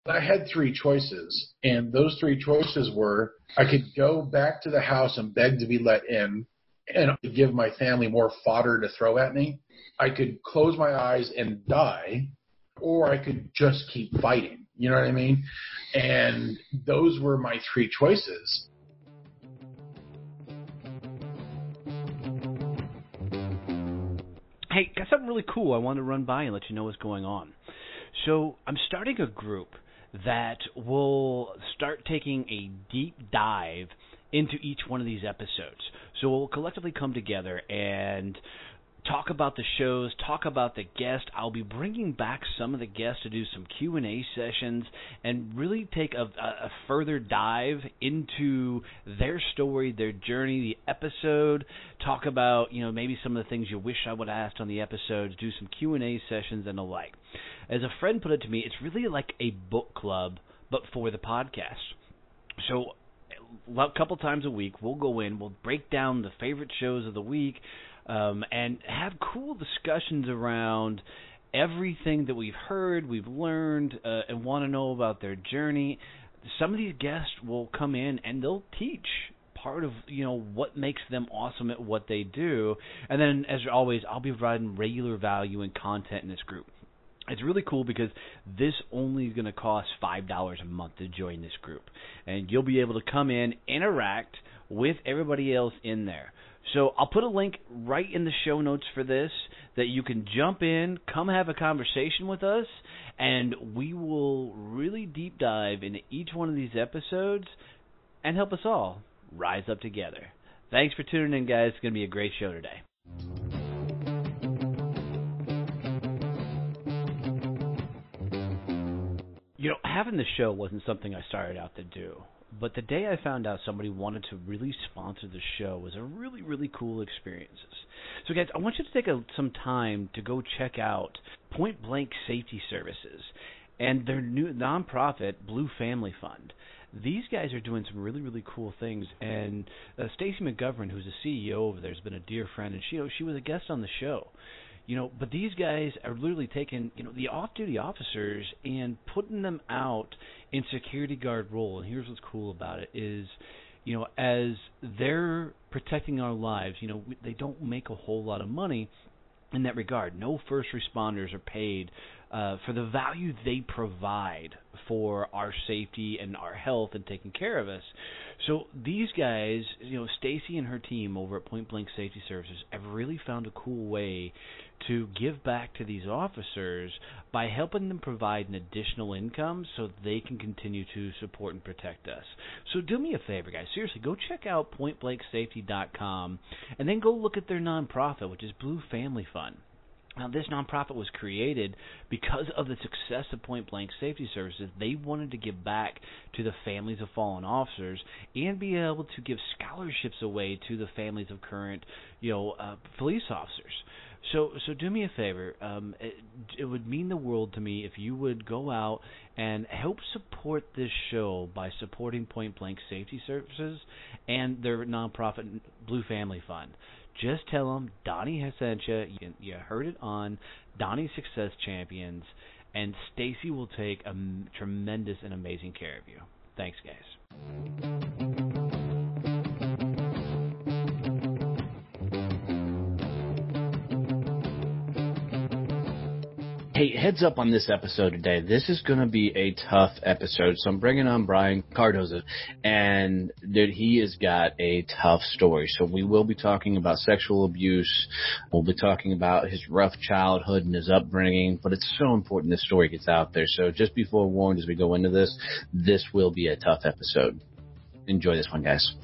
I had three choices, and those three choices were I could go back to the house and beg to be let in and give my family more fodder to throw at me. I could close my eyes and die, or I could just keep fighting. You know what I mean? And those were my three choices. Hey, got something really cool I wanted to run by and let you know what's going on. So I'm starting a group that will start taking a deep dive into each one of these episodes. So we'll collectively come together and talk about the shows, talk about the guests. I'll be bringing back some of the guests to do some Q&A sessions and really take a further dive into their story, their journey, the episode, talk about, maybe some of the things you wish I would have asked on the episodes, do some Q&A sessions and the like. As a friend put it to me, it's really like a book club, but for the podcast. So a couple times a week, we'll go in, we'll break down the favorite shows of the week, and have cool discussions around everything that we've heard, we've learned, and want to know about their journey. Some of these guests will come in and they'll teach part of, what makes them awesome at what they do. And then, as always, I'll be providing regular value and content in this group. It's really cool because this only is going to cost $5 a month to join this group. And you'll be able to come in, interact with everybody else in there. So I'll put a link right in the show notes for this that you can jump in, come have a conversation with us, and we will really deep dive into each one of these episodes and help us all rise up together. Thanks for tuning in, guys. It's going to be a great show today. Having the show wasn't something I started out to do. But the day I found out somebody wanted to really sponsor the show was a really, really cool experience. So, guys, I want you to take some time to go check out Point Blank Safety Services and their new nonprofit, Blue Family Fund. These guys are doing some really, really cool things. And Stacy McGovern, who's the CEO over there, has been a dear friend, and she was a guest on the show. But these guys are literally taking, the off-duty officers and putting them out in security guard role. And here's what's cool about it is, as they're protecting our lives, they don't make a whole lot of money in that regard. No first responders are paid for the value they provide for our safety and our health and taking care of us. So these guys, Stacy and her team over at Point Blank Safety Services have really found a cool way to give back to these officers by helping them provide an additional income so they can continue to support and protect us. So do me a favor, guys. Seriously, go check out pointblanksafety.com and then go look at their nonprofit, which is Blue Family Fund. Now, this nonprofit was created because of the success of Point Blank Safety Services. They wanted to give back to the families of fallen officers and be able to give scholarships away to the families of current, police officers. So do me a favor. It would mean the world to me if you would go out and help support this show by supporting Point Blank Safety Services and their nonprofit Blue Family Fund. Just tell them Donnie has sent you. You heard it on Donnie Success Champions, and Stacy will take a tremendous and amazing care of you. Thanks, guys. Hey, heads up on this episode today. This is going to be a tough episode. So I'm bringing on Brian Cardoza, and dude, he has got a tough story. So we will be talking about sexual abuse. We'll be talking about his rough childhood and his upbringing, but it's so important this story gets out there. So just be forewarned as we go into this, this will be a tough episode. Enjoy this one, guys.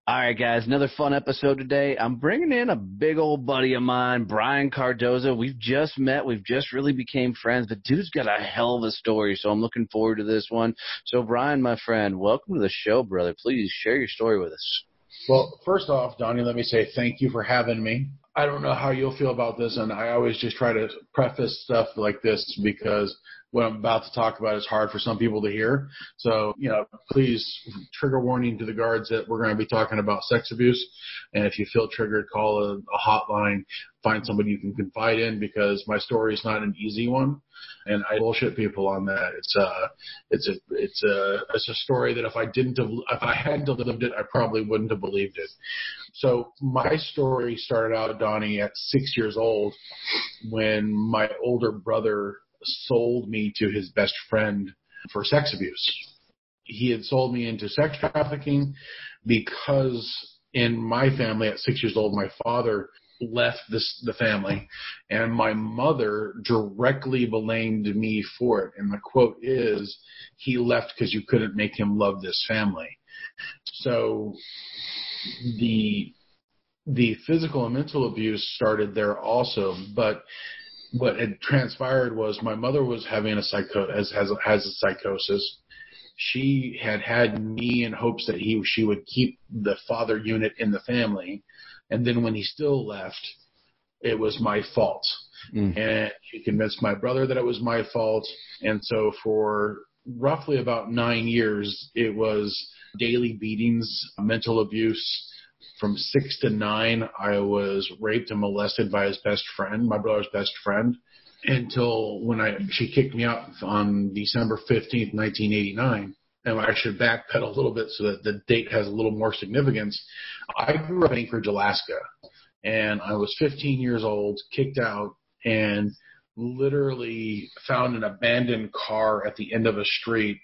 All right, guys, another fun episode today. I'm bringing in a big old buddy of mine, Brian Cardoza. We've just met. We've just really became friends. But dude's got a hell of a story, so I'm looking forward to this one. So, Brian, my friend, welcome to the show, brother. Please share your story with us. Well, first off, Donnie, let me say thank you for having me. I don't know how you'll feel about this, and I always just try to preface stuff like this because what I'm about to talk about is hard for some people to hear. So, please, trigger warning to the guards that we're going to be talking about sex abuse. And if you feel triggered, call a hotline, find somebody you can confide in, because my story is not an easy one. And I bullshit people on that. It's a story that if I hadn't lived it, I probably wouldn't have believed it. So my story started out, Donnie, at 6 years old when my older brother sold me to his best friend for sex abuse. He had sold me into sex trafficking because in my family at 6 years old, my father left the family, and my mother directly blamed me for it. And the quote is, he left because you couldn't make him love this family. So the physical and mental abuse started there also, but what had transpired was my mother was having has a psychosis. She had me in hopes that she would keep the father unit in the family. And then when he still left, it was my fault. And she convinced my brother that it was my fault. And so for roughly about 9 years, it was daily beatings, mental abuse. From 6 to 9, I was raped and molested by his best friend, my brother's best friend, until when she kicked me out on December 15th, 1989. And I should backpedal a little bit so that the date has a little more significance. I grew up in Anchorage, Alaska, and I was 15 years old, kicked out, and literally found an abandoned car at the end of a street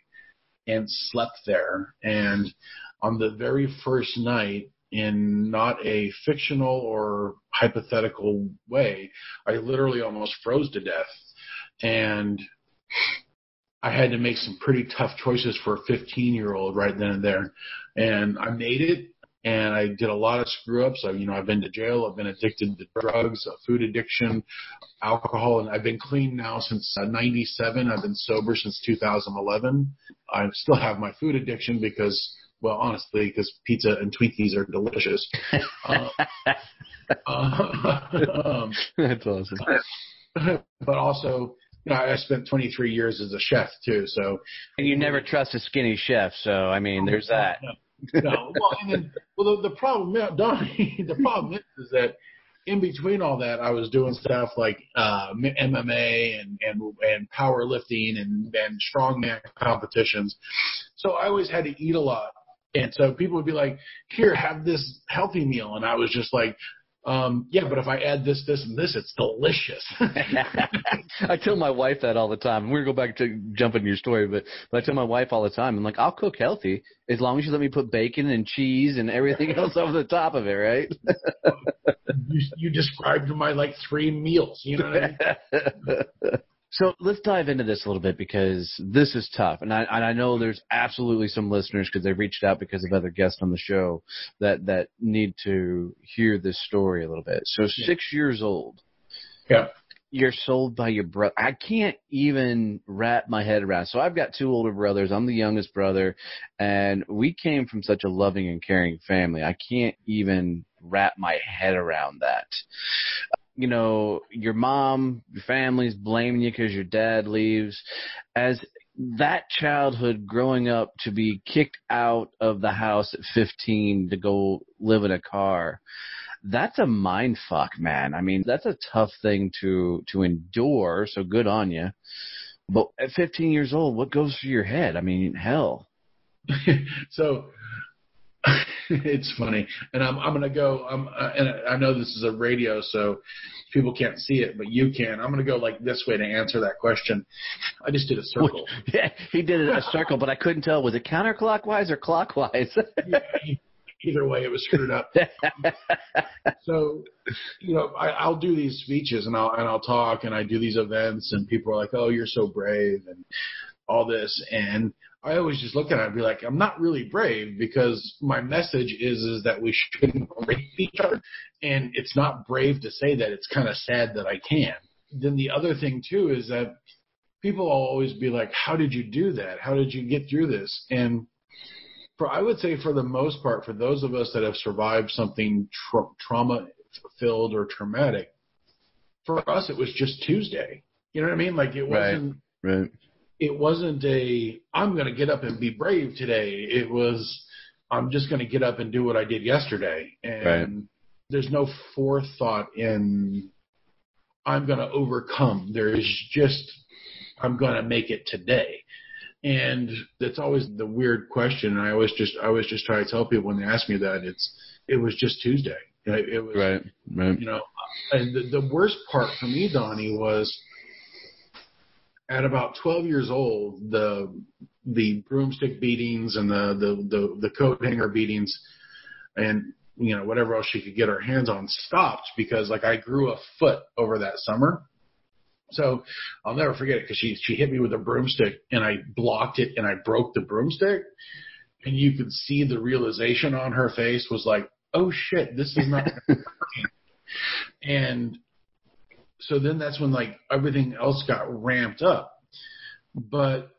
and slept there. And on the very first night, in not a fictional or hypothetical way, I literally almost froze to death. And I had to make some pretty tough choices for a 15-year-old right then and there. And I made it, and I did a lot of screw-ups. I've been to jail. I've been addicted to drugs, food addiction, alcohol, and I've been clean now since 97. I've been sober since 2011. I still have my food addiction because pizza and Twinkies are delicious. That's awesome. But also, I spent 23 years as a chef too. So, and you never trust a skinny chef. So, there's that. No. The problem, Donnie, the problem is that in between all that, I was doing stuff like MMA and powerlifting and strongman competitions. So I always had to eat a lot. And so people would be like, here, have this healthy meal. And I was just like, yeah, but if I add this, this, and this, it's delicious. I tell my wife that all the time. We're going to go back to jump into your story, but I tell my wife all the time, I'm like, I'll cook healthy as long as you let me put bacon and cheese and everything else over the top of it, right? You described my 3 meals, you know what I mean? So let's dive into this a little bit because this is tough. And I know there's absolutely some listeners because they've reached out because of other guests on the show that need to hear this story a little bit. So 6 years old. Yeah. You're sold by your brother. I can't even wrap my head around. So I've got 2 older brothers. I'm the youngest brother. And we came from such a loving and caring family. I can't even wrap my head around that. Your mom, your family's blaming you because your dad leaves. As that childhood growing up to be kicked out of the house at 15 to go live in a car, that's a mind fuck, man. That's a tough thing to endure, so good on you. But at 15 years old, what goes through your head? Hell. So it's funny, and I'm going to go. And I know this is a radio, so people can't see it, but you can. I'm going to go this way to answer that question. I just did a circle. Yeah, he did a circle, but I couldn't tell. Was it counterclockwise or clockwise? Yeah, either way, it was screwed up. So, I'll do these speeches and I'll talk and I do these events, and people are like, "Oh, you're so brave," and all this, and I always just look at it and be like, I'm not really brave because my message is that we shouldn't rape each other. And it's not brave to say that. It's kind of sad that I can. Then the other thing, too, is that people will always be like, how did you do that? How did you get through this? And I would say for the most part, for those of us that have survived something trauma-filled or traumatic, for us it was just Tuesday. You know what I mean? It wasn't. Right. Right. It wasn't I'm going to get up and be brave today. It was, I'm just going to get up and do what I did yesterday. And there's no forethought in, I'm going to overcome. There is just, I'm going to make it today. And that's always the weird question. And I always just try to tell people when they ask me that, it was just Tuesday. It was, right. You know, and the worst part for me, Donnie, was at about 12 years old, the broomstick beatings and the coat hanger beatings and, you know, whatever else she could get her hands on stopped because, like, I grew a foot over that summer. So I'll never forget it because she hit me with a broomstick and I blocked it and I broke the broomstick. And you could see the realization on her face was like, oh, shit, this is not working. And so then that's when, like, everything else got ramped up. But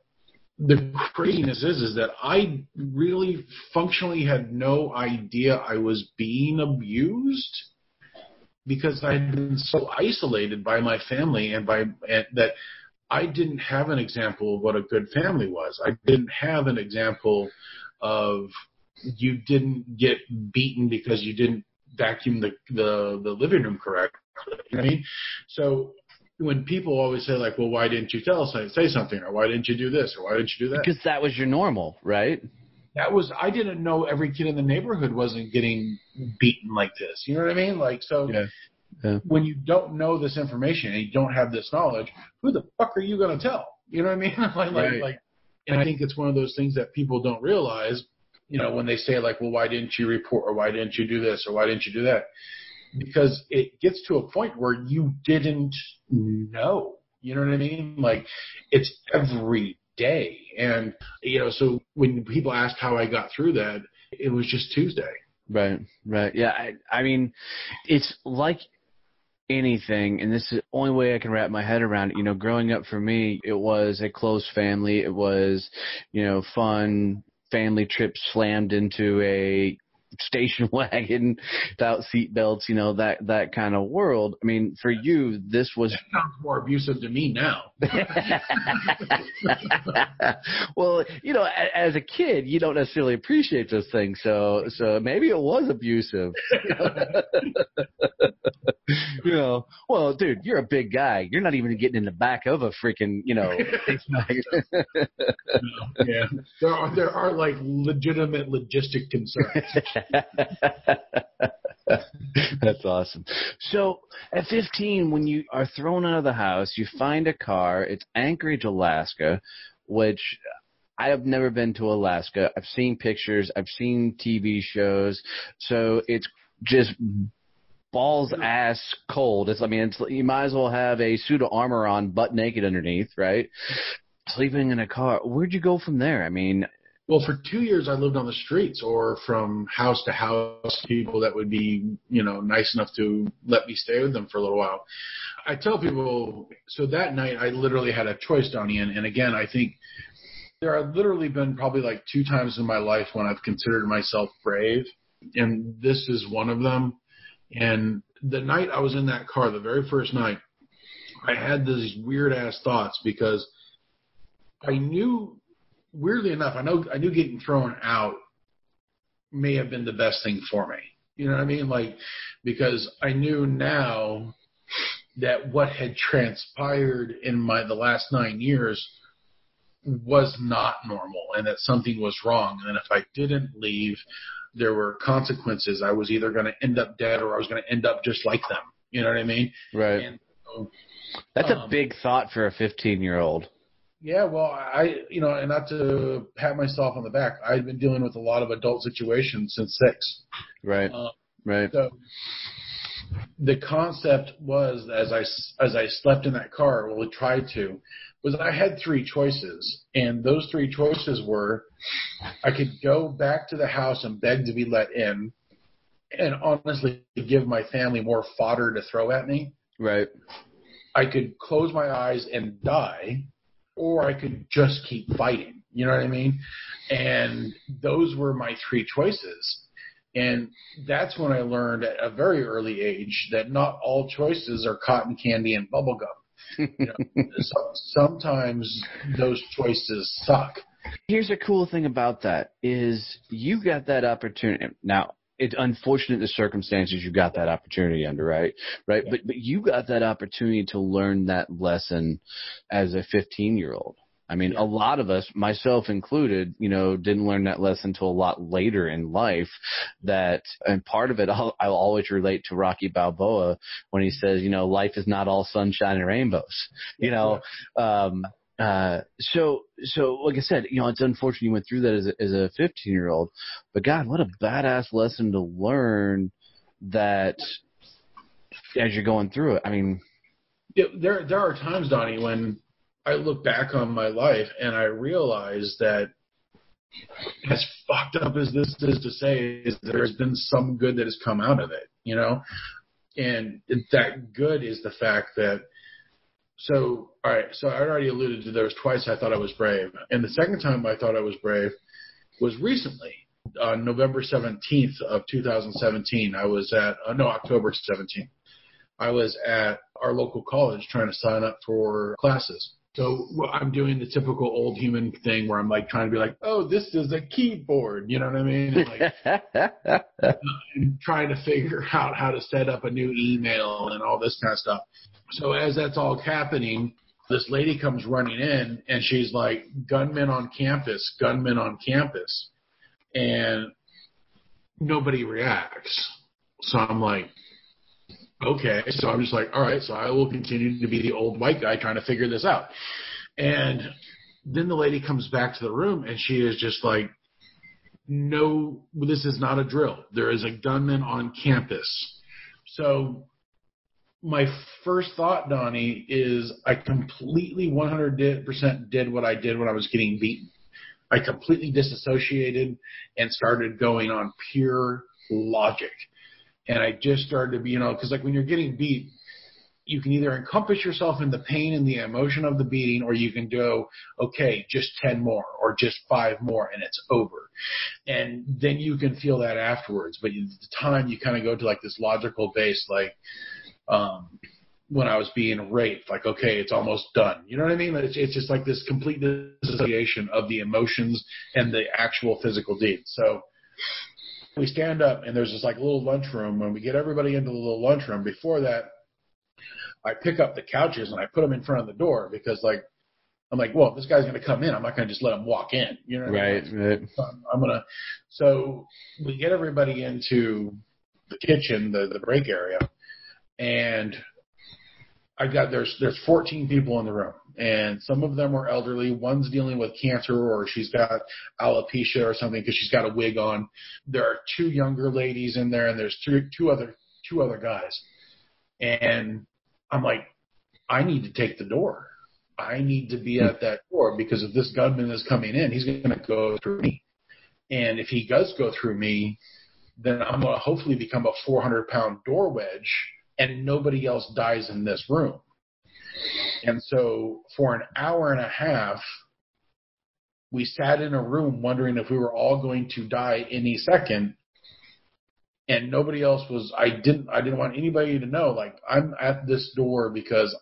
the craziness is that I really functionally had no idea I was being abused because I had been so isolated by my family and that I didn't have an example of what a good family was. I didn't have an example of you didn't get beaten because you didn't vacuum the living room correctly. You know what I mean? So when people always say, like, well, why didn't you say something, or why didn't you do this, or why didn't you do that? Because that was your normal, right? I didn't know every kid in the neighborhood wasn't getting beaten like this. You know what I mean? Like, so when you don't know this information and you don't have this knowledge, who the fuck are you going to tell? You know what I mean? like, and I think it's one of those things that people don't realize, you know, when they say, like, well, why didn't you report, or why didn't you do this, or why didn't you do that? Because it gets to a point where you didn't know. You know what I mean? Like, it's every day. And, you know, so when people ask how I got through that, it was just Tuesday. Right. Yeah, I mean, it's like anything, and this is the only way I can wrap my head around it. You know, growing up for me, it was a close family. It was, you know, fun family trips slammed into a station wagon without seat belts, you know, that kind of world. I mean, for you, this was... That sounds more abusive to me now. Well, you know, as a kid, you don't necessarily appreciate those things, so maybe it was abusive. You know, well, dude, you're a big guy. You're not even getting in the back of a freaking, you know, yeah. There are like legitimate logistic concerns. That's awesome. So at 15, when you are thrown out of the house, you find a car. It's Anchorage, Alaska, which I have never been to Alaska. I've seen pictures. I've seen TV shows. So it's just balls ass cold. You might as well have a suit of armor on, butt naked underneath, right? Sleeping in a car. Where'd you go from there? I mean, well, for 2 years I lived on the streets, or from house to house, people that would be, you know, nice enough to let me stay with them for a little while. I tell people, so that night I literally had a choice, Donnie, and again, I think there have literally been probably like 2 times in my life when I've considered myself brave, and this is one of them. And the night I was in that car, the very first night, I had these weird-ass thoughts because I knew, weirdly enough, I knew getting thrown out may have been the best thing for me. You know what I mean? Like, because I knew now that what had transpired in the last 9 years was not normal and that something was wrong. And if I didn't leave, there were consequences. I was either going to end up dead or I was going to end up just like them. You know what I mean? Right. And so, that's a big thought for a 15-year-old. Yeah, well, and not to pat myself on the back, I've been dealing with a lot of adult situations since 6. Right. Right. So the concept was, as I slept in that car, well, I tried to, was I had 3 choices, and those 3 choices were I could go back to the house and beg to be let in and honestly give my family more fodder to throw at me. Right. I could close my eyes and die, or I could just keep fighting. You know what I mean? And those were my 3 choices. And that's when I learned at a very early age that not all choices are cotton candy and bubble gum. Sometimes those choices suck. Here's a cool thing about that is you got that opportunity. Now, it's unfortunate the circumstances you got that opportunity under, right? Right. Yeah. But you got that opportunity to learn that lesson as a 15-year-old. I mean, a lot of us, myself included, didn't learn that lesson until a lot later in life. And part of it, I'll always relate to Rocky Balboa when he says, life is not all sunshine and rainbows. So like I said, it's unfortunate you went through that as a 15-year-old, but God, what a badass lesson to learn that as you're going through it. I mean, there are times, Donnie, when I look back on my life and I realize that, as fucked up as this is to say, is there has been some good that has come out of it, and that good is the fact that, so I already alluded to there was twice I thought I was brave, and the second time I thought I was brave was recently, on November 17th of 2017. I was at October 17th. I was at our local college trying to sign up for classes. So I'm doing the typical old human thing where I'm like trying to be like, oh, this is a keyboard, you know what I mean? And I'm trying to figure out how to set up a new email and all this kind of stuff. So as that's all happening, this lady comes running in and she's like, gunmen on campus. And nobody reacts. So I'm like, okay. So I'm just like, all right, so I will continue to be the old white guy trying to figure this out. And then the lady comes back to the room and she is just like, no, this is not a drill. There is a gunman on campus. So my first thought, Donnie, is I completely 100% did what I did when I was getting beaten. I completely disassociated and started going on pure logic. And I just started to be, because like when you're getting beat, you can either encompass yourself in the pain and the emotion of the beating, or you can go, okay, just 10 more or just 5 more and it's over. And then you can feel that afterwards. But at the time you kind of go to like this logical base, like when I was being raped, like, okay, it's almost done. You know what I mean? It's just like this complete dissociation of the emotions and the actual physical deed. So we stand up and there's this like little lunchroom. When we get everybody into the little lunchroom, before that, I pick up the couches and I put them in front of the door because I'm like, well, if this guy's going to come in, I'm not going to just let him walk in. You know what I mean? Right. So we get everybody into the kitchen, the break area, and there's 14 people in the room, and some of them are elderly. One's dealing with cancer, or she's got alopecia or something because she's got a wig on. There are 2 younger ladies in there, and there's two other guys. And I'm like, I need to take the door. I need to be at that door because if this gunman is coming in, he's going to go through me. And if he does go through me, then I'm going to hopefully become a 400-pound door wedge, and nobody else dies in this room. And so for an hour and a half, we sat in a room wondering if we were all going to die any second. And nobody else was. I didn't want anybody to know, like, I'm at this door because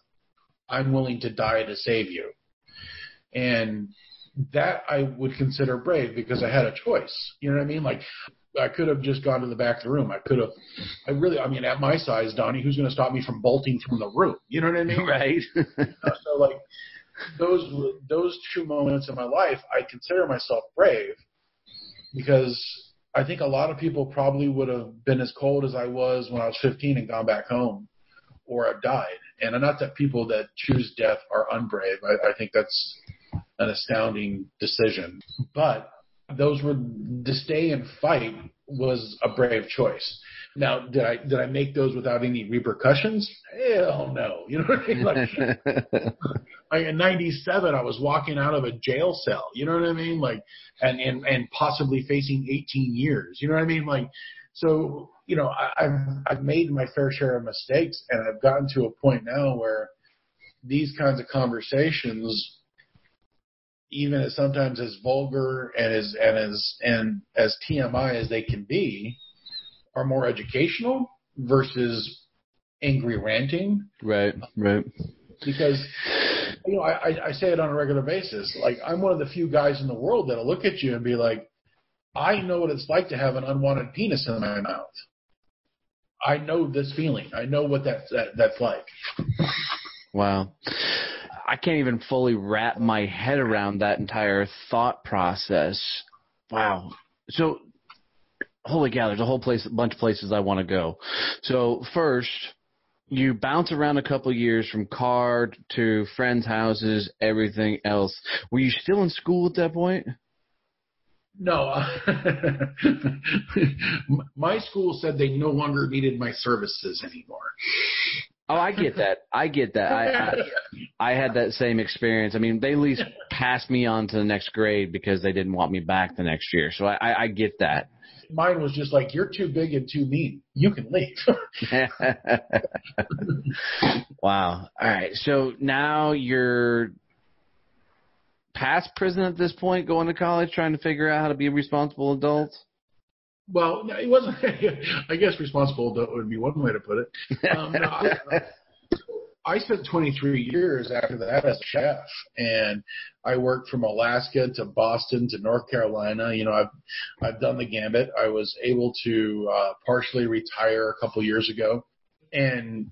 I'm willing to die to save you. And that I would consider brave because I had a choice. You know what I mean? Like, I could have just gone to the back of the room. At my size, Donnie, who's going to stop me from bolting from the room? You know what I mean? Right. So, like, those 2 moments in my life, I consider myself brave because I think a lot of people probably would have been as cold as I was when I was 15 and gone back home or have died. And not that people that choose death are unbrave. I think that's an astounding decision. But to stay and fight was a brave choice. Now, did I make those without any repercussions? Hell no. You know what I mean? Like in 97, I was walking out of a jail cell. You know what I mean? Like, and possibly facing 18 years. You know what I mean? Like, so, I've made my fair share of mistakes, and I've gotten to a point now where these kinds of conversations, even as sometimes as vulgar and as TMI as they can be, are more educational versus angry ranting. Right. because, you know, I say it on a regular basis. Like, I'm one of the few guys in the world that'll look at you and be like, I know what it's like to have an unwanted penis in my mouth. I know this feeling. I know what that's like. Wow. I can't even fully wrap my head around that entire thought process. Wow. So, holy cow, there's a bunch of places I want to go. So, first, you bounce around a couple of years from car to friends' houses, everything else. Were you still in school at that point? No. My school said they no longer needed my services anymore. Oh, I get that. I had that same experience. I mean, they at least passed me on to the next grade because they didn't want me back the next year. So I get that. Mine was just like, you're too big and too mean. You can leave. Wow. All right. So now you're past prison at this point, going to college, trying to figure out how to be a responsible adult? Well, it wasn't. I guess responsible adult would be one way to put it. I spent 23 years after that as a chef, and I worked from Alaska to Boston to North Carolina. You know, I've done the gambit. I was able to partially retire a couple years ago, and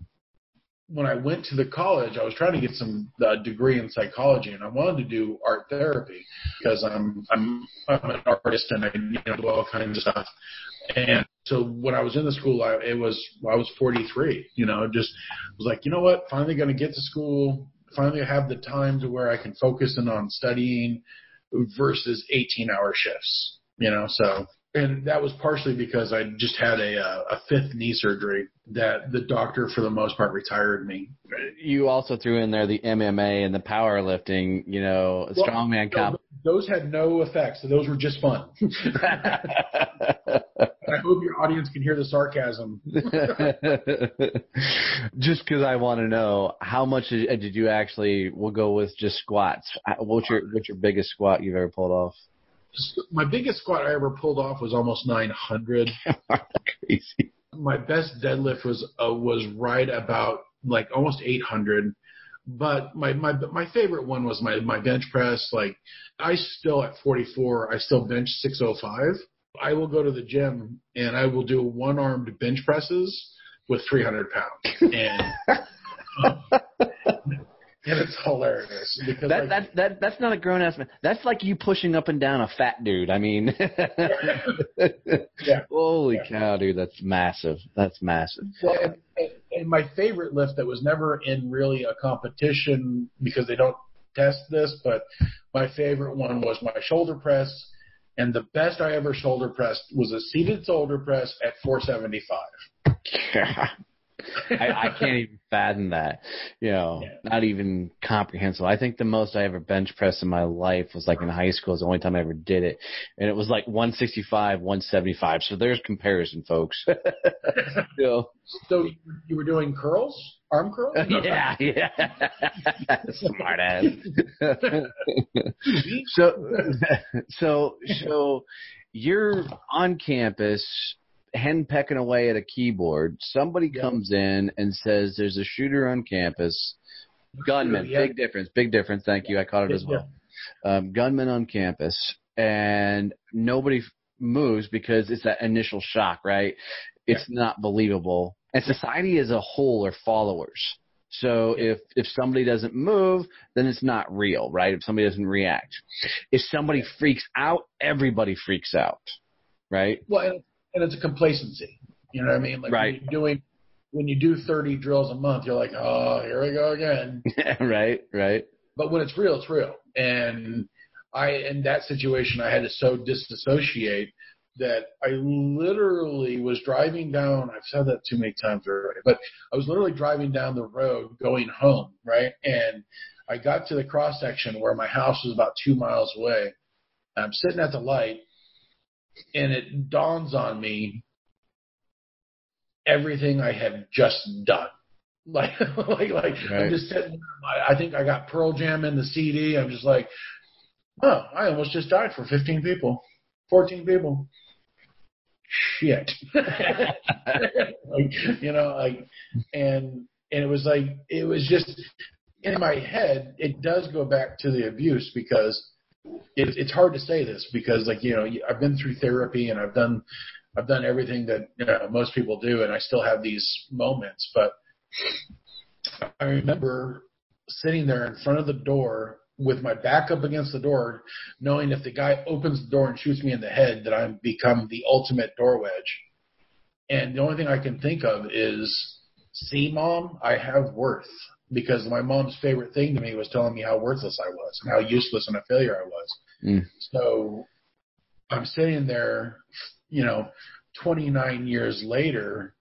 when I went to the college, I was trying to get some degree in psychology, and I wanted to do art therapy because I'm an artist and I do all kinds of stuff. And so when I was in the school, I was 43. You know, just was like, you know what? Finally going to get to school. Finally, I have the time to where I can focus in on studying versus 18-hour shifts. You know, so. And that was partially because I just had a fifth knee surgery that the doctor, for the most part, retired me. You also threw in there the MMA and the powerlifting, you know, strongman comp. Those had no effects. So those were just fun. I hope your audience can hear the sarcasm. Just because I want to know, how much did you actually, we'll go with just squats. What's your biggest squat you've ever pulled off? My biggest squat I ever pulled off was almost 900. Crazy. My best deadlift was right about like almost 800. But my favorite one was my bench press. Like, I still at 44, I still bench 605. I will go to the gym and I will do one-armed bench presses with 300 pounds. And it's hilarious because that's not a grown ass man. That's like you pushing up and down a fat dude. I mean, yeah. Holy cow, dude, that's massive. That's massive. Well, and my favorite lift that was never in really a competition because they don't test this, but my favorite one was my shoulder press, and the best I ever shoulder pressed was a seated shoulder press at 475. I can't even fathom that, you know, not even comprehensible. I think the most I ever bench pressed in my life was like in high school. It was the only time I ever did it. And it was like 165, 175. So there's comparison, folks. So you were doing curls? Arm curls? Yeah. Smart ass. So you're on campus, henpecking away at a keyboard. Somebody comes in and says there's a shooter on campus. Gunman, big difference. Thank you. I caught it as well. Gunman on campus, and nobody moves because it's that initial shock, right? It's not believable. And society as a whole are followers. So if somebody doesn't move, then it's not real, right? If somebody doesn't react. If somebody freaks out, everybody freaks out, right? Well, and it's a complacency. You know what I mean? Like right. When you do 30 drills a month, you're like, oh, here we go again. Right. But when it's real, it's real. And in that situation, I had to so disassociate that I literally was driving down. I've said that too many times already, but I was literally driving down the road going home, right? And I got to the cross section where my house was about 2 miles away. I'm sitting at the light, and it dawns on me everything I have just done. Like right. I'm just sitting there. I think I got Pearl Jam in the CD. I'm just like, oh, I almost just died for 15 people, 14 people. Shit. And it was like, it was just, in my head, it does go back to the abuse because it's hard to say this because, like, you know, I've been through therapy and I've done everything that, you know, most people do, and I still have these moments. But I remember sitting there in front of the door with my back up against the door, knowing if the guy opens the door and shoots me in the head, that I've become the ultimate door wedge. And the only thing I can think of is, see, Mom, I have worth. Because my mom's favorite thing to me was telling me how worthless I was and how useless and a failure I was. Mm. So I'm sitting there, you know, 29 years later,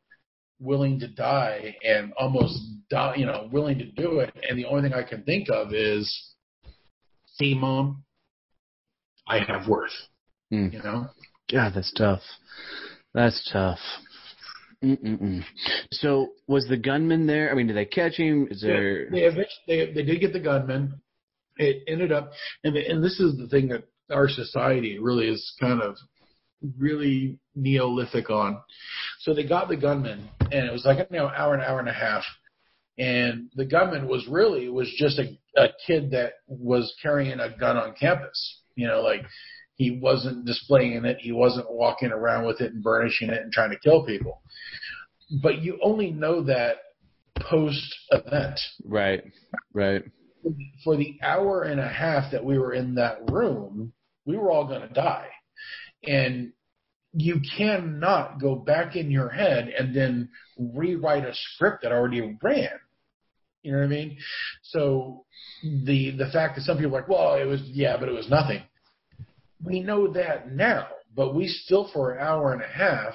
willing to die and almost die, you know, willing to do it. And the only thing I can think of is, see, Mom, I have worth. Mm. You know? God, that's tough. That's tough. Mm-mm-mm. So was the gunman there? I mean, did they catch him? Is there? They did get the gunman. It ended up, and this is the thing that our society really is kind of really Neolithic on. So they got the gunman, and it was like an hour and a half. And the gunman was just a kid that was carrying a gun on campus. You know, like he wasn't displaying it. He wasn't walking around with it and burnishing it and trying to kill people. But you only know that post-event. Right, right. For the hour and a half that we were in that room, we were all going to die. And you cannot go back in your head and then rewrite a script that already ran. You know what I mean? So the fact that some people are like, well, it was, yeah, but it was nothing. We know that now, but we still for an hour and a half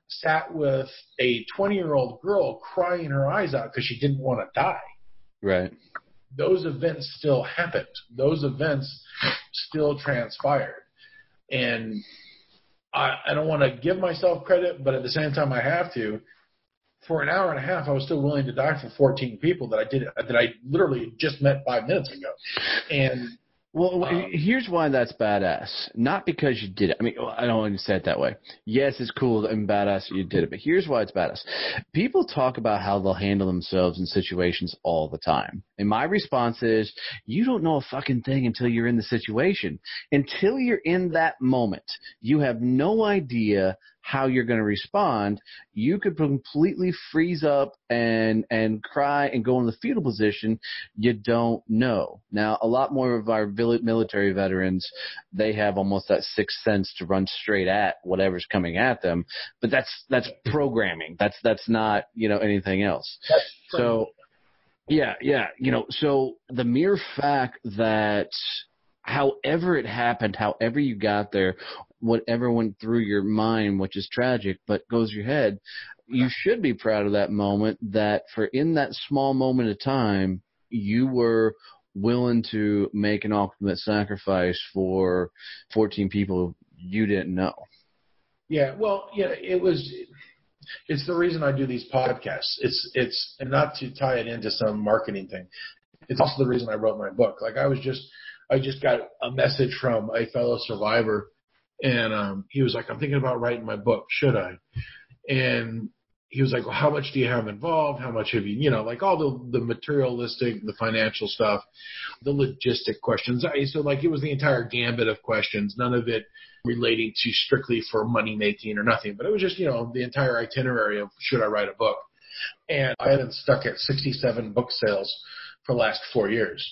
sat with a 20-year-old girl crying her eyes out because she didn't want to die. Right. Those events still happened. Those events still transpired. And I don't want to give myself credit, but at the same time I have to. For an hour and a half, I was still willing to die for 14 people that I literally just met 5 minutes ago. And well, here's why that's badass. Not because you did it. I mean, I don't want to say it that way. Yes, it's cool and badass that you did it, but here's why it's badass. People talk about how they'll handle themselves in situations all the time. And my response is, you don't know a fucking thing until you're in the situation. Until you're in that moment, you have no idea how you're going to respond. You could completely freeze up and cry and go in the fetal position. You don't know. Now, a lot more of our military veterans, they have almost that sixth sense to run straight at whatever's coming at them. But that's programming. That's not, you know, anything else. So, yeah. You know, so the mere fact that however it happened, however you got there, whatever went through your mind, which is tragic, but goes your head, you should be proud of that moment, that for in that small moment of time, you were willing to make an ultimate sacrifice for 14 people you didn't know. Yeah, well, yeah, it's the reason I do these podcasts. It's and not to tie it into some marketing thing. It's also the reason I wrote my book. Like I just got a message from a fellow survivor, and he was like, I'm thinking about writing my book. Should I? And he was like, well, how much do you have involved? How much have you, you know, like all the materialistic, the financial stuff, the logistic questions. So like it was the entire gambit of questions, none of it relating to strictly for money making or nothing. But it was just, you know, the entire itinerary of should I write a book? And I had been stuck at 67 book sales for the last 4 years.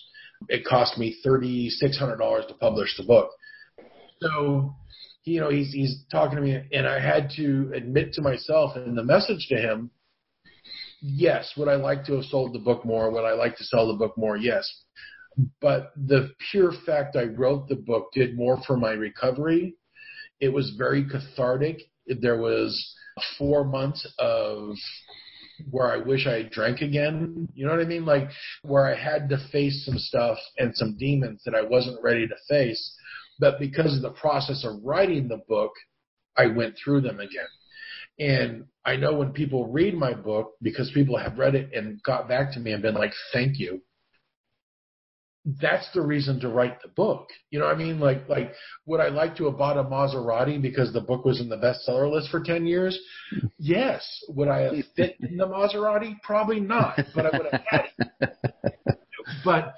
It cost me $3,600 to publish the book. So, you know, he's talking to me, and I had to admit to myself in the message to him, yes, would I like to have sold the book more? Would I like to sell the book more? Yes. But the pure fact I wrote the book did more for my recovery. It was very cathartic. There was 4 months of where I wish I drank again. You know what I mean? Like where I had to face some stuff and some demons that I wasn't ready to face. But because of the process of writing the book, I went through them again. And I know when people read my book, because people have read it and got back to me and been like, thank you. That's the reason to write the book. You know what I mean? Like, would I like to have bought a Maserati because the book was in the bestseller list for 10 years? Yes. Would I have fit in the Maserati? Probably not, but I would have had it. but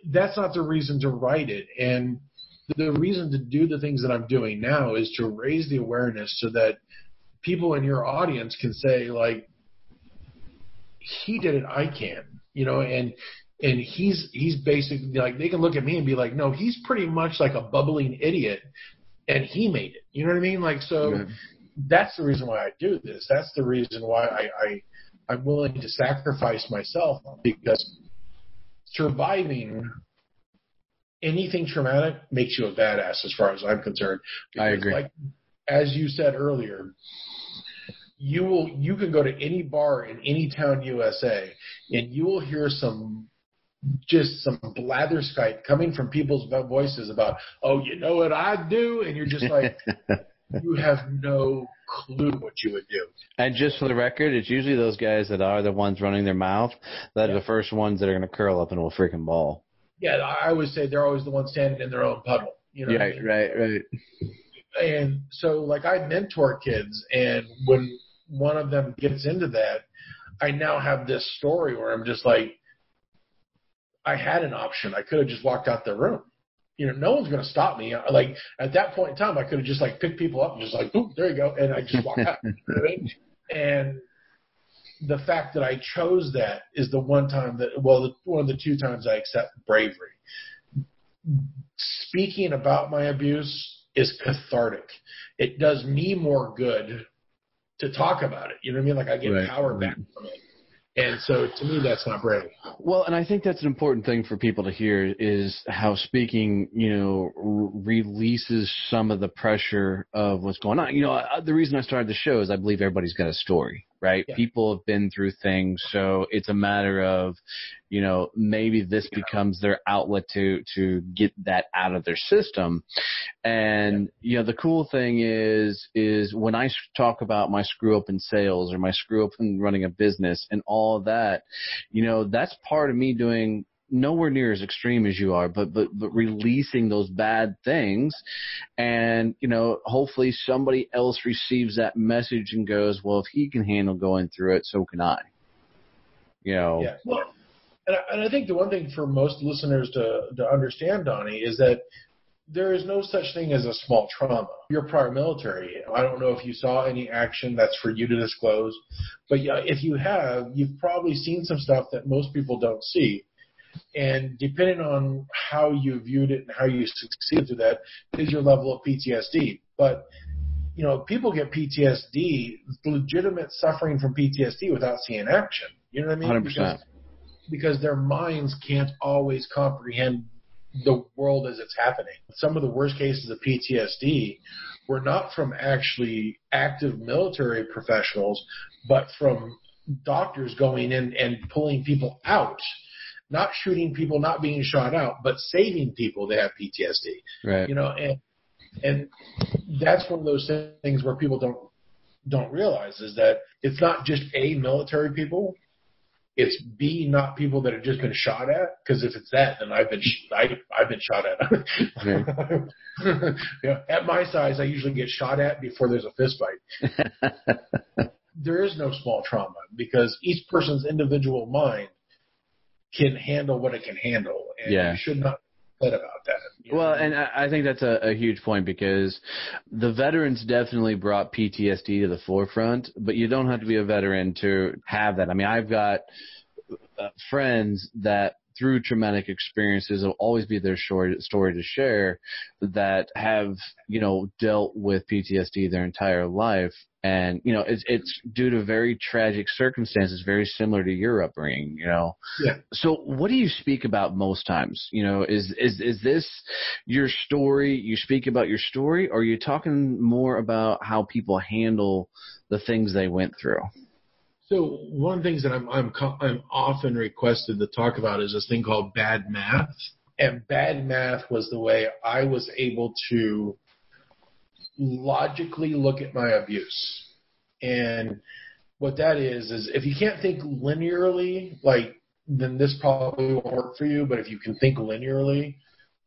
that's not the reason to write it. And the reason to do the things that I'm doing now is to raise the awareness so that people in your audience can say, like, he did it, I can, and he's basically, like, they can look at me and be like, no, he's pretty much like a bubbling idiot, and he made it. You know what I mean? Like, so that's the reason why I do this. That's the reason why I'm willing to sacrifice myself, because surviving anything traumatic makes you a badass as far as I'm concerned. Because, I agree. like, as you said earlier, you can go to any bar in any town USA, and you will hear some blatherskite coming from people's voices about, oh, you know what I'd do? And you're just like, you have no clue what you would do. And just for the record, it's usually those guys that are the ones running their mouth that are the first ones that are going to curl up into a freaking ball. Yeah, I always say they're always the ones standing in their own puddle. Right. And so, like, I mentor kids, and when one of them gets into that, I now have this story where I'm just like, I had an option. I could have just walked out the room. No one's going to stop me. Like, at that point in time, I could have just, like, picked people up and just like, boom, there you go, and I just walked out. And the fact that I chose that is the one time one of the two times I accept bravery. Speaking about my abuse is cathartic. It does me more good to talk about it. You know what I mean? Like, I get power back from it. And so, to me, that's not brave. Well, and I think that's an important thing for people to hear, is how speaking, releases some of the pressure of what's going on. The reason I started the show is I believe everybody's got a story, right? Yeah. People have been through things, so it's a matter of, maybe this becomes their outlet to get that out of their system. And, the cool thing is when I talk about my screw up in sales or my screw up in running a business and all of that, that's part of me doing nowhere near as extreme as you are, but releasing those bad things. And, hopefully somebody else receives that message and goes, well, if he can handle going through it, so can I. Yeah. Well, and I think the one thing for most listeners to understand, Donnie, is that there is no such thing as a small trauma. You're prior military. I don't know if you saw any action that's for you to disclose, but yeah, if you have, you've probably seen some stuff that most people don't see. And depending on how you viewed it and how you succeeded through that is your level of PTSD. But, people get PTSD, legitimate suffering from PTSD, without seeing action. You know what I mean? 100%. Because their minds can't always comprehend the world as it's happening. Some of the worst cases of PTSD were not from actually active military professionals, but from doctors going in and pulling people out, not shooting people, not being shot out, but saving people that have PTSD. Right. And that's one of those things where people don't realize, is that it's not just A, military people. It's B, not people that have just been shot at, because if it's that, then I've been shot at. At my size, I usually get shot at before there's a fist fight. There is no small trauma, because each person's individual mind can handle what it can handle, and you should not be upset about that. Well, and I think that's a huge point, because the veterans definitely brought PTSD to the forefront, but you don't have to be a veteran to have that. I mean, I've got friends that through traumatic experiences will always be their story to share, that have, dealt with PTSD their entire life. And, it's due to very tragic circumstances, very similar to your upbringing, Yeah. So what do you speak about most times? Is this your story? You speak about your story, or are you talking more about how people handle the things they went through? So one of the things that I'm often requested to talk about is this thing called bad math. And bad math was the way I was able to logically look at my abuse. And what that is if you can't think linearly, then this probably won't work for you. But if you can think linearly,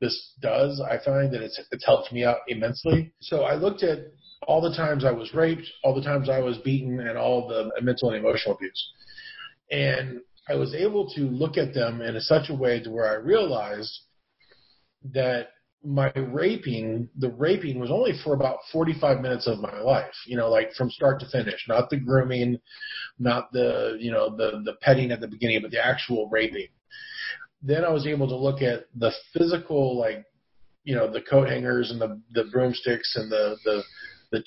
this does. I find that it's helped me out immensely. So I looked at all the times I was raped, all the times I was beaten, and all the mental and emotional abuse. And I was able to look at them in such a way to where I realized that the raping was only for about 45 minutes of my life, like from start to finish, not the grooming, not the petting at the beginning, but the actual raping. Then I was able to look at the physical, the coat hangers and the broomsticks and the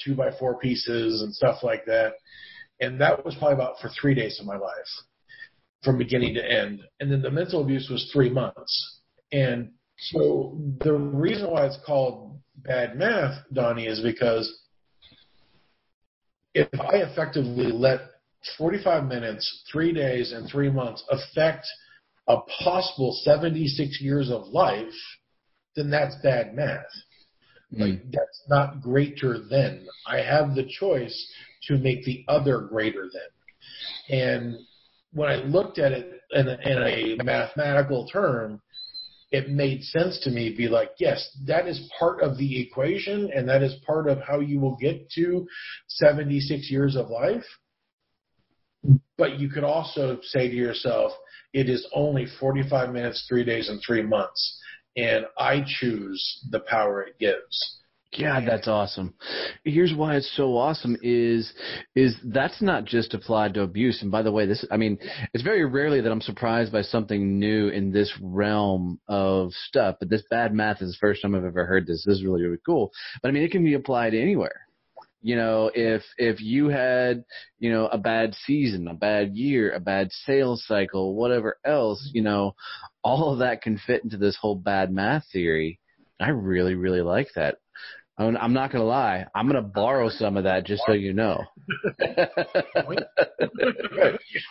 2x4 pieces and stuff like that. And that was probably about for 3 days of my life from beginning to end. And then the mental abuse was 3 months. And so the reason why it's called bad math, Donnie, is because if I effectively let 45 minutes, 3 days, and 3 months affect a possible 76 years of life, then that's bad math. That's not greater than. I have the choice to make the other greater than. And when I looked at it in a mathematical term, it made sense to me, be like, yes, that is part of the equation, and that is part of how you will get to 76 years of life. But you could also say to yourself, it is only 45 minutes, 3 days, and 3 months, and I choose the power it gives. God, that's awesome. Here's why it's so awesome is that's not just applied to abuse. And by the way, it's very rarely that I'm surprised by something new in this realm of stuff, but this bad math is the first time I've ever heard this. This is really, really cool. But it can be applied anywhere. If you had, a bad season, a bad year, a bad sales cycle, whatever else, all of that can fit into this whole bad math theory. I really, really like that. I'm not going to lie. I'm going to borrow some of that just so you know.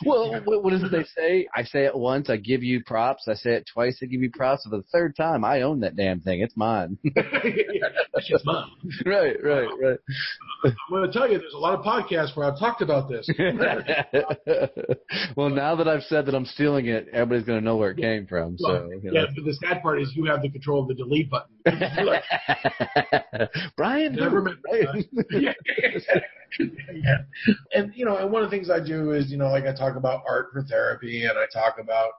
Well, what does they say? I say it once, I give you props. I say it twice, I give you props. For the third time, I own that damn thing. It's mine. That's just mine. Right. I'm going to tell you, there's a lot of podcasts where I've talked about this. Well, now that I've said that I'm stealing it, everybody's going to know where it came from. So, yeah, but the sad part is you have the control of the delete button. Brian, never met Brian. Yeah. And and one of the things I do is I talk about art for therapy, and I talk about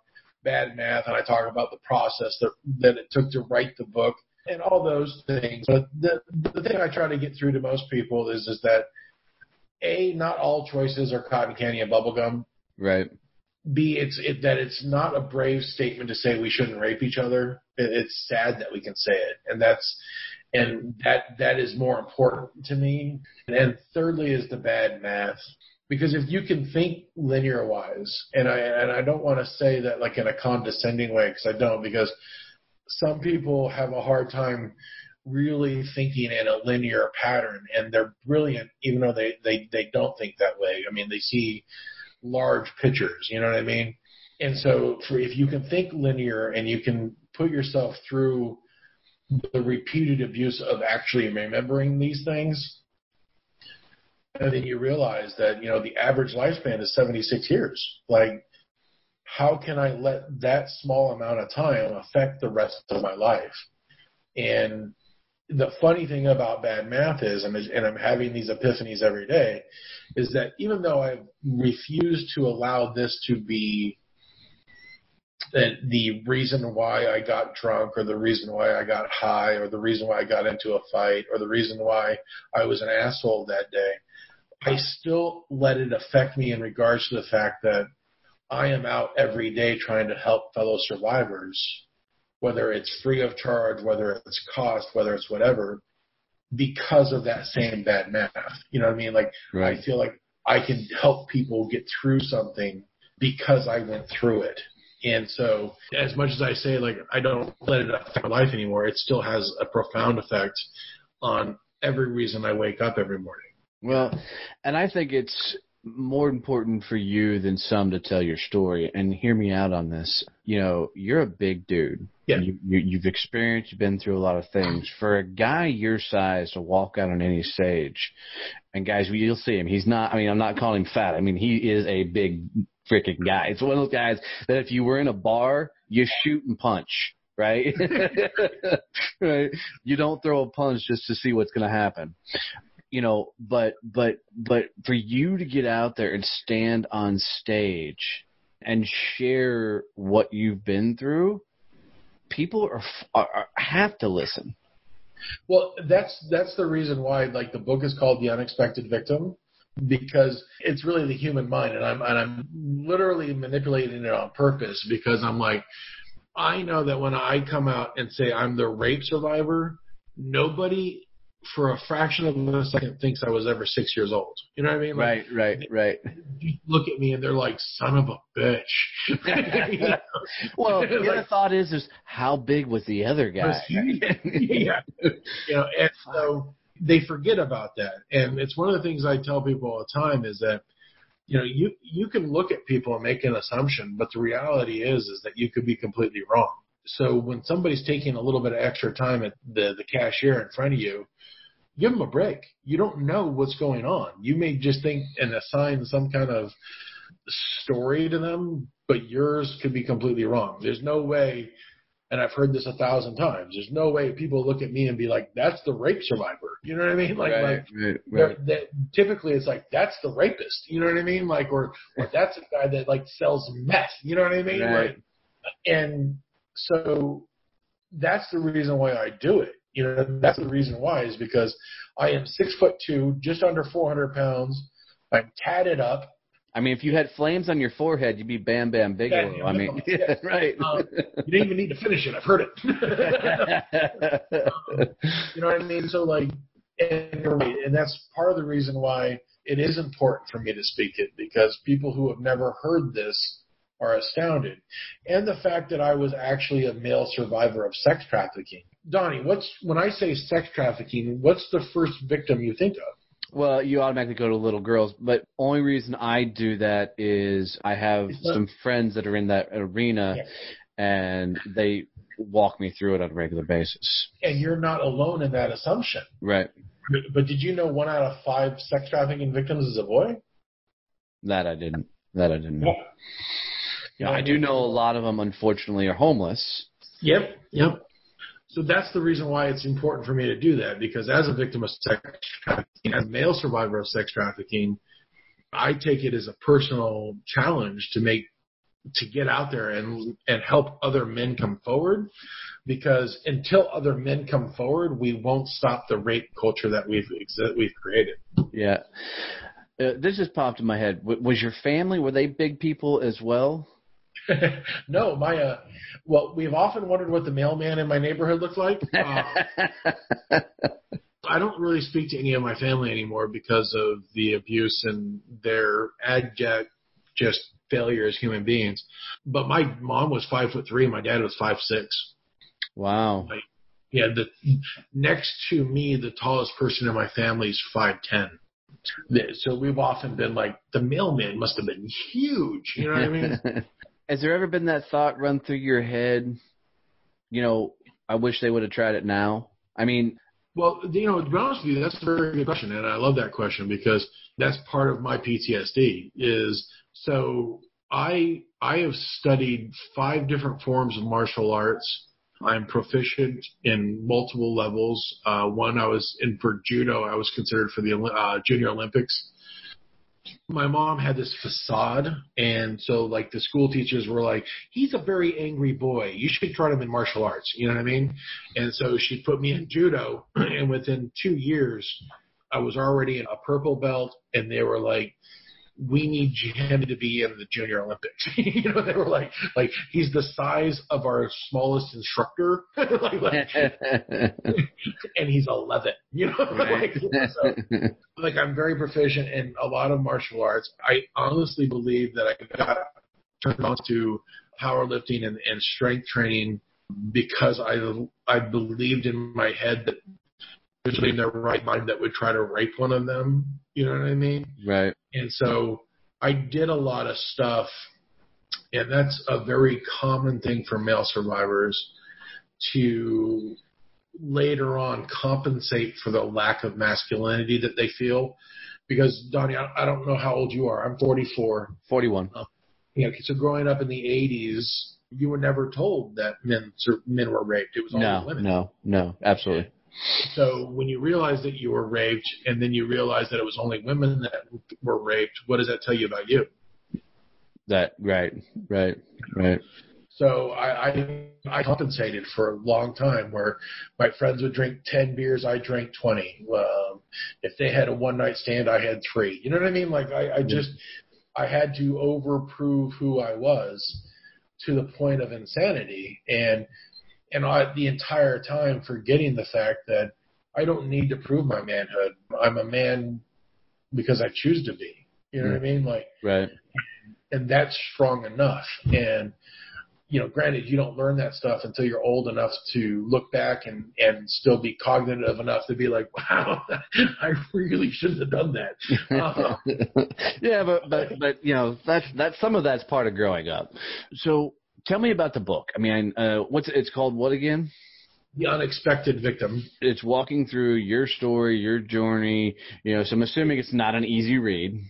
bad math, and I talk about the process that it took to write the book and all those things. But the thing I try to get through to most people is that A, not all choices are cotton candy and bubblegum. Right. B, it's not a brave statement to say we shouldn't rape each other. It's sad that we can say it, and that is more important to me. And thirdly is the bad math, because if you can think linear wise, and I don't want to say that like in a condescending way, because I don't, because some people have a hard time really thinking in a linear pattern, and they're brilliant even though they don't think that way. I mean, they see large pictures, you know what I mean? And so if you can think linear and you can put yourself through the repeated abuse of actually remembering these things, and then you realize that, the average lifespan is 76 years. Like, how can I let that small amount of time affect the rest of my life? And the funny thing about bad math is, and I'm having these epiphanies every day, is that even though I've refused to allow this to be the reason why I got drunk, or the reason why I got high, or the reason why I got into a fight, or the reason why I was an asshole that day, I still let it affect me in regards to the fact that I am out every day trying to help fellow survivors, whether it's free of charge, whether it's cost, whether it's whatever, because of that same bad math. You know what I mean? Like, right. I feel like I can help people get through something because I went through it. And so as much as I say, like, I don't let it affect my life anymore, it still has a profound effect on every reason I wake up every morning. Well, and I think it's more important for you than some to tell your story. And hear me out on this. You're a big dude. Yeah. You've experienced, you've been through a lot of things. For a guy your size to walk out on any stage, and guys, you'll see him. He's not, I'm not calling him fat. He is a big freaking guy. It's one of those guys that if you were in a bar, you shoot and punch, right? Right. You don't throw a punch just to see what's going to happen. But for you to get out there and stand on stage and share what you've been through, people have to listen. Well, that's the reason why, like, the book is called The Unexpected Victim, because it's really the human mind, and I'm literally manipulating it on purpose, because I'm like, I know that when I come out and say I'm the rape survivor, nobody for a fraction of a second thinks I was ever 6 years old. You know what I mean? Like, Right. They look at me and they're like, son of a bitch. You know? Well, the other thought is how big was the other guy? Yeah. You know, and so they forget about that. And it's one of the things I tell people all the time is that, you know, you can look at people and make an assumption, but the reality is that you could be completely wrong. So when somebody's taking a little bit of extra time at the cashier in front of you, give them a break. You don't know what's going on. You may just think and assign some kind of story to them, but yours could be completely wrong. There's no way, and I've heard this 1,000 times, there's no way people look at me and be like, that's the rape survivor. You know what I mean? Right. Typically it's like, that's the rapist. You know what I mean? Like, or that's a guy that, like, sells meth. You know what I mean? Right. Like, and so that's the reason why I do it. You know, that's the reason why, is because I am 6'2", just under 400 pounds. I'm tatted up. I mean, if you had flames on your forehead, you'd be Bam Bam Bigelow. Yeah, I mean, yeah, right. You didn't even need to finish it. I've heard it. You know what I mean? So, like, and that's part of the reason why it is important for me to speak it, because people who have never heard this are astounded. And the fact that I was actually a male survivor of sex trafficking. Donnie, when I say sex trafficking, what's the first victim you think of? Well, you automatically go to little girls, but only reason I do that is I have some friends that are in that arena, and they walk me through it on a regular basis. And you're not alone in that assumption. Right. But did you know 1 out of 5 sex trafficking victims is a boy? That I didn't know. Yeah, I do know a lot of them, unfortunately, are homeless. Yep. So that's the reason why it's important for me to do that, because as a victim of sex trafficking, as a male survivor of sex trafficking, I take it as a personal challenge to get out there and help other men come forward, because until other men come forward, we won't stop the rape culture that we've created. Yeah. This just popped in my head. Was your family, were they big people as well? No, well, we've often wondered what the mailman in my neighborhood looked like. I don't really speak to any of my family anymore because of the abuse and their abject just failure as human beings. But my mom was 5'3", my dad was 5'6". Wow. Next to me, the tallest person in my family is 5'10". So we've often been like, the mailman must have been huge. You know what I mean? Has there ever been that thought run through your head, you know, I wish they would have tried it now? I mean, well, you know, to be honest with you, that's a very good question, and I love that question, because that's part of my PTSD. So I have studied 5 different forms of martial arts. I'm proficient in multiple levels. One, for judo, I was considered for the Junior Olympics. My mom had this facade, and so, like, the school teachers were like, he's a very angry boy. You should try him in martial arts. You know what I mean? And so she put me in judo, and within 2 years, I was already in a purple belt, and they were like, we need him to be in the Junior Olympics. You know, they were like he's the size of our smallest instructor, and he's 11. You know, right. So I'm very proficient in a lot of martial arts. I honestly believe that I got turned on to powerlifting and strength training because I believed in my head that there's in their right mind that would try to rape one of them. You know what I mean? Right. And so I did a lot of stuff, and that's a very common thing for male survivors to later on compensate for the lack of masculinity that they feel. Because, Donnie, I don't know how old you are. I'm 44. 41. So growing up in the 80s, you were never told that men were raped. It was always women. No, absolutely. So when you realize that you were raped, and then you realize that it was only women that were raped, what does that tell you about you? Right. So I compensated for a long time where my friends would drink 10 beers, I drank 20. If they had a one-night stand, I had 3. You know what I mean? Like I had to overprove who I was to the point of insanity, and the entire time forgetting the fact that I don't need to prove my manhood. I'm a man because I choose to be. You know what I mean? Like, right. And that's strong enough. And granted, you don't learn that stuff until you're old enough to look back and still be cognitive enough to be like, wow, I really shouldn't have done that. Yeah, but that's some of that's part of growing up. So tell me about the book. I mean, it's called what again? The Unexpected Victim. It's walking through your story, your journey. So I'm assuming it's not an easy read.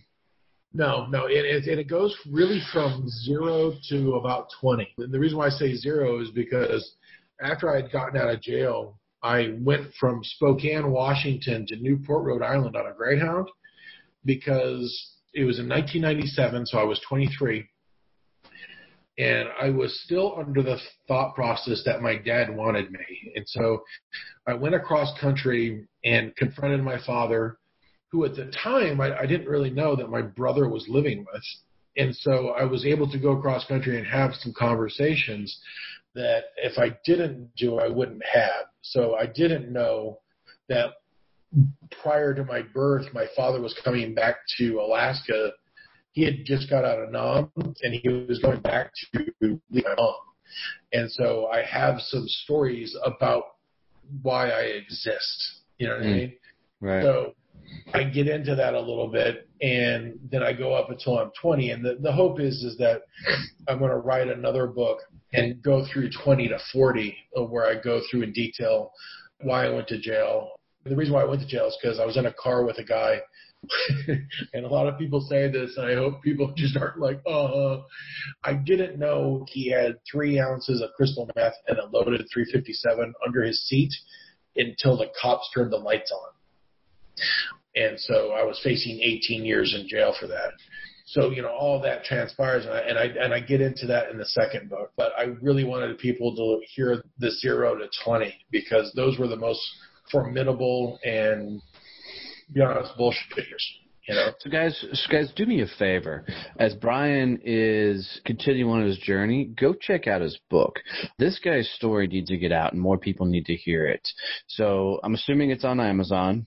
No, it goes really from 0 to about 20. And the reason why I say 0 is because after I had gotten out of jail, I went from Spokane, Washington to Newport, Rhode Island on a Greyhound because it was in 1997, so I was 23. And I was still under the thought process that my dad wanted me. And so I went across country and confronted my father, who at the time I didn't really know that my brother was living with. And so I was able to go across country and have some conversations that if I didn't do, I wouldn't have. So I didn't know that prior to my birth, my father was coming back to Alaska. He had just got out of Nam, and he was going back to leave my mom. And so I have some stories about why I exist. You know what I mean? Right. So I get into that a little bit, and then I go up until I'm 20. And the hope is that I'm going to write another book and go through 20 to 40, where I go through in detail why I went to jail. The reason why I went to jail is because I was in a car with a guy. And a lot of people say this, and I hope people just aren't like, I didn't know he had 3 ounces of crystal meth and a loaded .357 under his seat until the cops turned the lights on. And so I was facing 18 years in jail for that. So, all that transpires, and I get into that in the second book. But I really wanted people to hear the 0 to 20 because those were the most formidable and, to be honest, bullshit figures. So guys, do me a favor. As Brian is continuing on his journey, go check out his book. This guy's story needs to get out, and more people need to hear it. So I'm assuming it's on Amazon.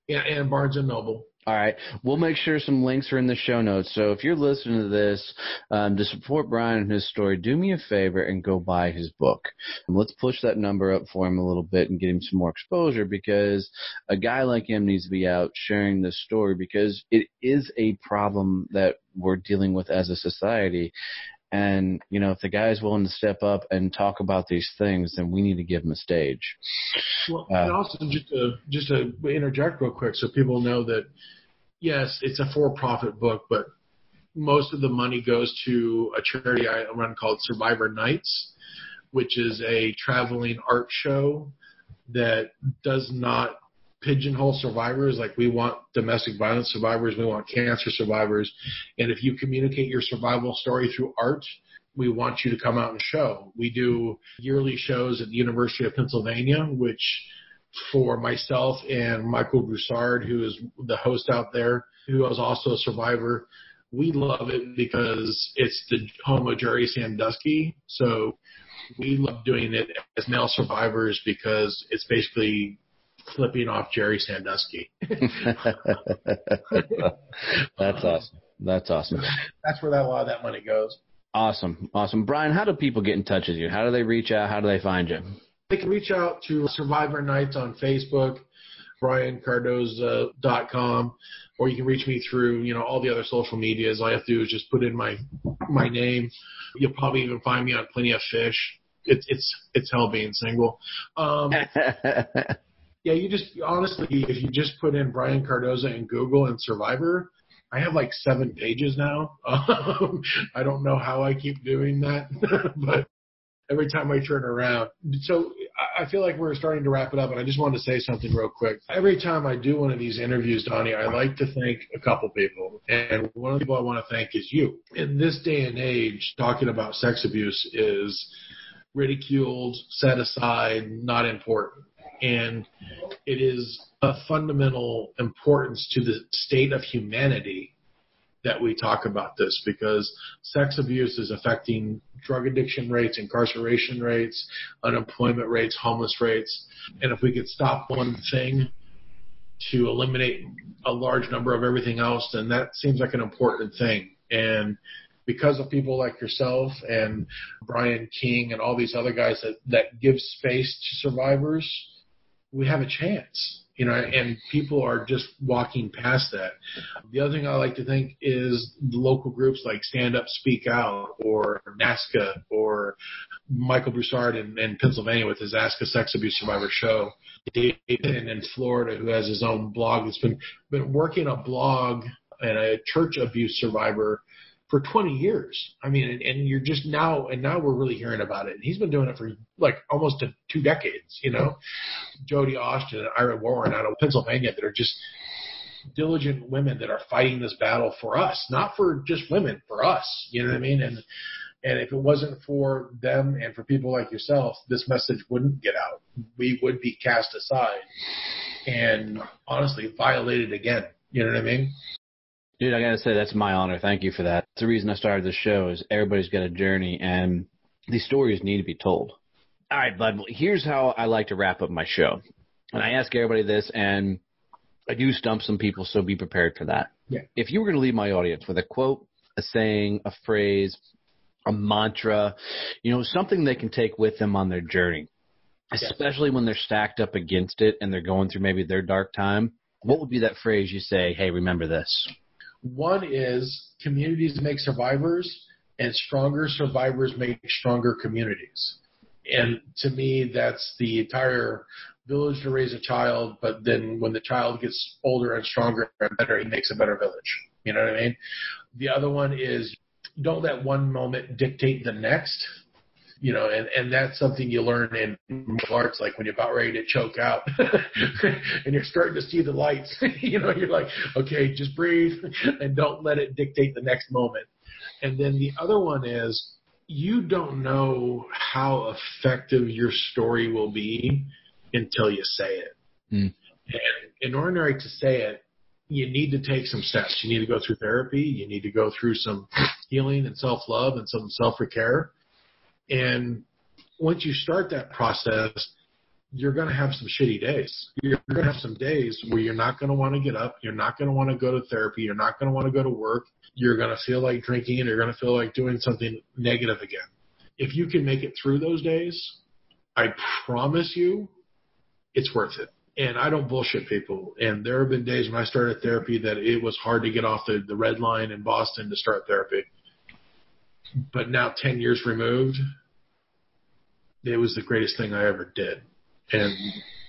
Yeah, and Barnes & Noble. All right. We'll make sure some links are in the show notes. So if you're listening to this, to support Brian and his story, do me a favor and go buy his book. And let's push that number up for him a little bit and get him some more exposure, because a guy like him needs to be out sharing this story, because it is a problem that we're dealing with as a society. And, if the guy's willing to step up and talk about these things, then we need to give him a stage. Well, and also just to interject real quick so people know that, yes, it's a for-profit book, but most of the money goes to a charity I run called Survivor Nights, which is a traveling art show that does not pigeonhole survivors. Like, we want domestic violence survivors, we want cancer survivors, and if you communicate your survival story through art, we want you to come out and show. We do yearly shows at the University of Pennsylvania, which for myself and Michael Broussard, who is the host out there, who is also a survivor, we love it because it's the home of Jerry Sandusky. So we love doing it as male survivors because it's basically flipping off Jerry Sandusky. That's awesome. That's awesome. That's where a lot of that money goes. Awesome. Brian, how do people get in touch with you? How do they reach out? How do they find you? They can reach out to Survivor Nights on Facebook, briancardoza.com, or you can reach me through, all the other social medias. All you have to do is just put in my name. You'll probably even find me on Plenty of Fish. It's hell being single. Yeah, you just, honestly, if you just put in Brian Cardoza in Google and Survivor, I have like 7 pages now. I don't know how I keep doing that, but every time I turn around. So I feel like we're starting to wrap it up, and I just wanted to say something real quick. Every time I do one of these interviews, Donnie, I like to thank a couple people. And one of the people I want to thank is you. In this day and age, talking about sex abuse is ridiculed, set aside, not important. And it is of fundamental importance to the state of humanity that we talk about this, because sex abuse is affecting drug addiction rates, incarceration rates, unemployment rates, homeless rates. And if we could stop one thing to eliminate a large number of everything else, then that seems like an important thing. And because of people like yourself and Brian King and all these other guys that give space to survivors, we have a chance. You know, and people are just walking past that. The other thing I like to think is the local groups like Stand Up, Speak Out, or NASCA, or Michael Broussard in Pennsylvania with his Ask a Sex Abuse Survivor show. David in Florida, who has his own blog, that's been working a blog and a church abuse survivor for 20 years. I mean, and you're just now we're really hearing about it. And he's been doing it for like almost 2 decades, you know. Jody Austin and Ira Warren out of Pennsylvania that are just diligent women that are fighting this battle for us, not for just women, for us, you know what I mean? And if it wasn't for them and for people like yourself, this message wouldn't get out. We would be cast aside and honestly violated again. You know what I mean? Dude, I got to say, that's my honor. Thank you for that. The reason I started this show is everybody's got a journey, and these stories need to be told. All right, bud, here's how I like to wrap up my show. And I ask everybody this, and I do stump some people, so be prepared for that. Yeah. If you were going to leave my audience with a quote, a saying, a phrase, a mantra, you know, something they can take with them on their journey, especially when they're stacked up against it and they're going through maybe their dark time, what would be that phrase you say, hey, remember this? One is communities make survivors, and stronger survivors make stronger communities. And to me, that's the entire village to raise a child, but then when the child gets older and stronger and better, he makes a better village. You know what I mean? The other one is don't let one moment dictate the next. You know, and that's something you learn in martial arts, like when you're about ready to choke out and you're starting to see the lights, you know, you're like, okay, just breathe and don't let it dictate the next moment. And then the other one is you don't know how effective your story will be until you say it. And in order to say it, you need to take some steps. You need to go through therapy. You need to go through some healing and self-love and some self-care. And once you start that process, you're going to have some shitty days. You're going to have some days where you're not going to want to get up. You're not going to want to go to therapy. You're not going to want to go to work. You're going to feel like drinking, and you're going to feel like doing something negative again. If you can make it through those days, I promise you it's worth it. And I don't bullshit people. And there have been days when I started therapy that it was hard to get off the red line in Boston to start therapy. But now 10 years removed, it was the greatest thing I ever did. And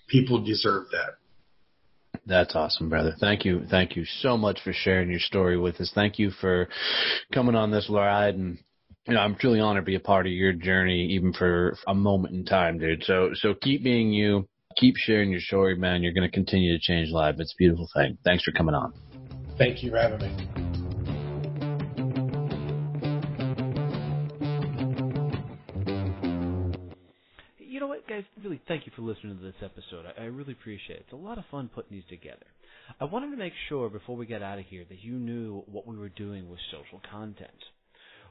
people deserve that. That's awesome, brother. Thank you. Thank you so much for sharing your story with us. Thank you for coming on this ride. And, you know, I'm truly honored to be a part of your journey, even for a moment in time, dude. So keep being you. Keep sharing your story, man. You're going to continue to change lives. It's a beautiful thing. Thanks for coming on. Thank you for having me. Guys, really thank you for listening to this episode. I really appreciate it. It's a lot of fun putting these together. I wanted to make sure before we get out of here that you knew what we were doing with social content.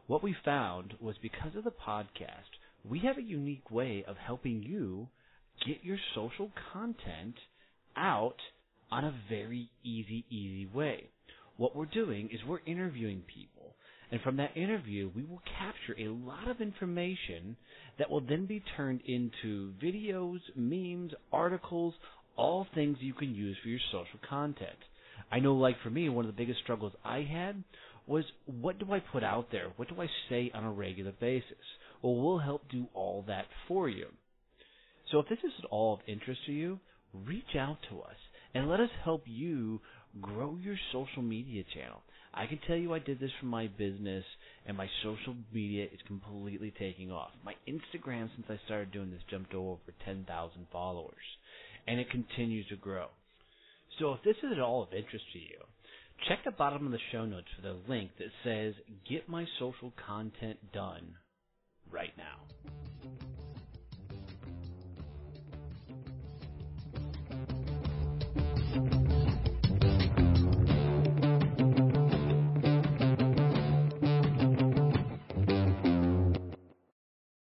What we found was because of the podcast, we have a unique way of helping you get your social content out on a very easy way. What we're doing is we're interviewing people. And from that interview, we will capture a lot of information that will then be turned into videos, memes, articles, all things you can use for your social content. I know, like for me, one of the biggest struggles I had was, what do I put out there? What do I say on a regular basis? Well, we'll help do all that for you. So if this is at all of interest to you, reach out to us and let us help you grow your social media channel. I can tell you I did this for my business, and my social media is completely taking off. My Instagram, since I started doing this, jumped to over 10,000 followers, and it continues to grow. So if this is at all of interest to you, check the bottom of the show notes for the link that says, "Get my social content done right now."